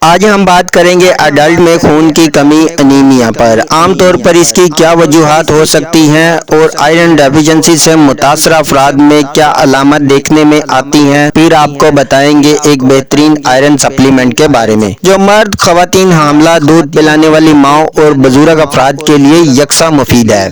آج ہم بات کریں گے اڈلٹ میں خون کی کمی انیمیا پر۔ عام طور پر اس کی کیا وجوہات ہو سکتی ہیں اور آئرن ڈیفیشنسی سے متاثرہ افراد میں کیا علامات دیکھنے میں آتی ہیں، پھر آپ کو بتائیں گے ایک بہترین آئرن سپلیمنٹ کے بارے میں جو مرد، خواتین، حاملہ، دودھ پلانے والی ماؤں اور بزرگ افراد کے لیے یکساں مفید ہے۔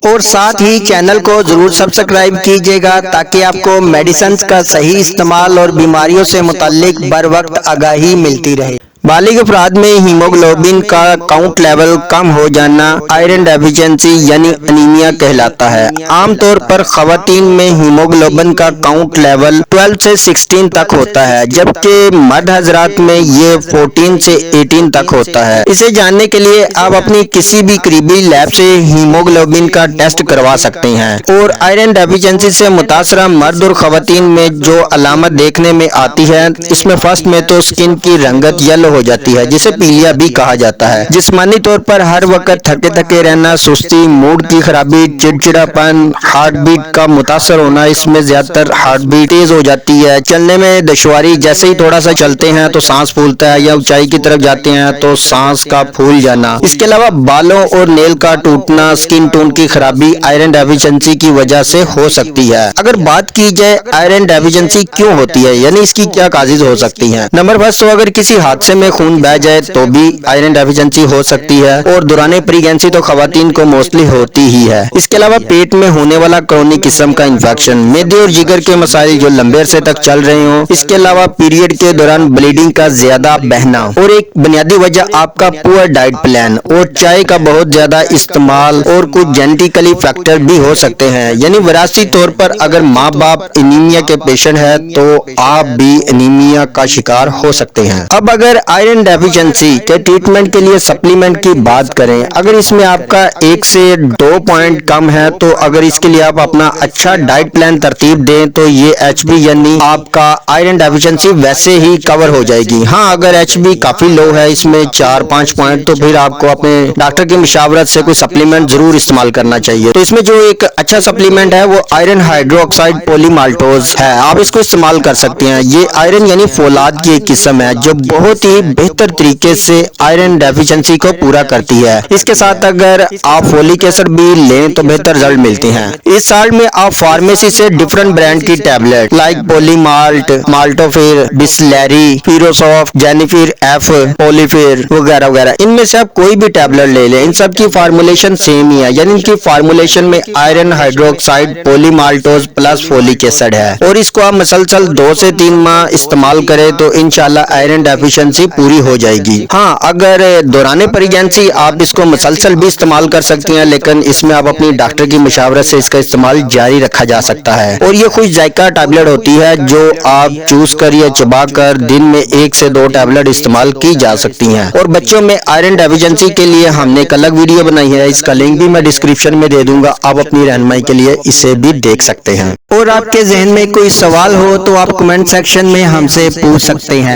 اور ساتھ ہی چینل کو ضرور سبسکرائب کیجیے گا تاکہ آپ کو میڈیسنز کا صحیح استعمال اور بیماریوں سے متعلق بر وقت آگاہی ملتی رہے۔ بالغ افراد میں ہیموگلوبن کا کاؤنٹ لیول کم ہو جانا آئرن ڈیفیشنسی یعنی انیمیا کہلاتا ہے۔ عام طور پر خواتین میں ہیموگلوبن کا کاؤنٹ لیول 12 سے 16 تک ہوتا ہے، جبکہ مرد حضرات میں یہ 14 سے 18 تک ہوتا ہے۔ اسے جاننے کے لیے آپ اپنی کسی بھی قریبی لیب سے ہیموگلوبن کا ٹیسٹ کروا سکتے ہیں۔ اور آئرن ڈیفیشنسی سے متاثرہ مرد اور خواتین میں جو علامت دیکھنے میں آتی ہے، اس میں فرسٹ میں تو سکن کی رنگت یلو ہو جاتی ہے، جسے پیلیا بھی کہا جاتا ہے۔ جسمانی طور پر ہر وقت تھکے تھکے رہنا، سستی، موڈ کی خرابی، چڑچڑاپن، ہارٹ بیٹ کا متاثر ہونا، اس میں زیادہ تر ہارٹ بیٹ تیز ہو جاتی ہے، چلنے میں دشواری، جیسے ہی تھوڑا سا چلتے ہیں تو سانس پھولتا ہے یا اونچائی کی طرف جاتے ہیں تو سانس کا پھول جانا۔ اس کے علاوہ بالوں اور نیل کا ٹوٹنا، سکن ٹون کی خرابی آئرن ڈیفیشنسی کی وجہ سے ہو سکتی ہے۔ اگر بات کی جائے آئرن ڈیفیشنسی کیوں ہوتی ہے، یعنی اس کی کیا کاذز ہو سکتی ہیں۔ نمبر فرسٹ تو اگر کسی حادثے میں خون بہہ جائے تو بھی آئرن ڈیفیشنسی ہو سکتی ہے، اور دوران پریگنینسی تو خواتین کو موسٹلی ہوتی ہی ہے۔ اس کے علاوہ پیٹ میں ہونے والا کرونک قسم کا انفیکشن، معدے اور جگر کے مسائل جو لمبے عرصے تک چل رہے ہوں، اس کے علاوہ پیریڈ کے دوران بلیڈنگ کا زیادہ بہنا، اور ایک بنیادی وجہ آپ کا پور ڈائٹ پلان اور چائے کا بہت زیادہ استعمال، اور کچھ جینیٹیکلی فیکٹر بھی ہو سکتے ہیں، یعنی وراثتی طور پر اگر ماں باپ انیمیا کے پیشنٹ ہے تو آپ بھی انیمیا کا شکار ہو سکتے ہیں۔ اب اگر آئرن ڈیفیشنسی کے ٹریٹمنٹ کے لیے سپلیمنٹ کی بات کریں، اگر اس میں آپ کا 1 سے 2 پوائنٹ کم ہے تو اگر اس کے لیے آپ اپنا اچھا ڈائٹ پلان ترتیب دیں تو یہ ایچ بی یعنی آپ کا آئرن ڈیفیشنسی ویسے ہی کور ہو جائے گی۔ ہاں اگر ایچ بی کافی لو ہے، اس میں 4-5 پوائنٹ، تو پھر آپ کو اپنے ڈاکٹر کی مشاورت سے کوئی سپلیمنٹ ضرور استعمال کرنا چاہیے۔ تو اس میں جو ایک اچھا سپلیمنٹ ہے وہ آئرن ہائیڈرو آکسائڈ پولی مالٹوز ہے، آپ اس کو استعمال کر سکتے ہیں۔ یہ آئرن یعنی فولاد کی ایک قسم ہے جو بہت ہی بہتر طریقے سے آئرن ڈیفیشنسی کو پورا کرتی ہے۔ اس کے ساتھ اگر آپ فولک ایسڈ بھی لیں تو بہتر رزلٹ ملتے ہیں۔ اس سالٹ میں آپ فارمیسی سے ڈیفرنٹ برانڈ کی ٹیبلٹ لائک پولی مالٹ، مالٹوفیر، بسلیری، فیروسافٹ، جینیفر ایف، پولیفیر وغیرہ وغیرہ، ان میں سے آپ کوئی بھی ٹیبلٹ لے لیں، ان سب کی فارمولیشن سیم ہی ہے، یعنی ان کی فارمولیشن میں آئرن ہائیڈرو آکسائڈ پولی مالٹوز پلس فولک ایسڈ ہے، اور اس کو آپ مسلسل 2 سے 3 ماہ استعمال کریں تو انشاءاللہ آئرن ڈیفیشنسی پوری ہو جائے گی۔ ہاں اگر دوران پریگنینسی آپ اس کو مسلسل بھی استعمال کر سکتے ہیں، لیکن اس میں آپ اپنی ڈاکٹر کی مشاورت سے اس کا استعمال جاری رکھا جا سکتا ہے۔ اور یہ خوش ذائقہ ٹیبلٹ ہوتی ہے جو آپ چوس کر یا چبا کر دن میں 1 سے 2 ٹیبلٹ استعمال کی جا سکتی ہیں۔ اور بچوں میں آئرن ڈیفیشنسی کے لیے ہم نے ایک الگ ویڈیو بنائی ہے، اس کا لنک بھی میں ڈسکرپشن میں دے دوں گا، آپ اپنی رہنمائی کے لیے اسے بھی دیکھ سکتے ہیں۔ اور آپ کے ذہن میں کوئی سوال ہو تو آپ کمنٹ سیکشن میں ہم سے پوچھ سکتے ہیں۔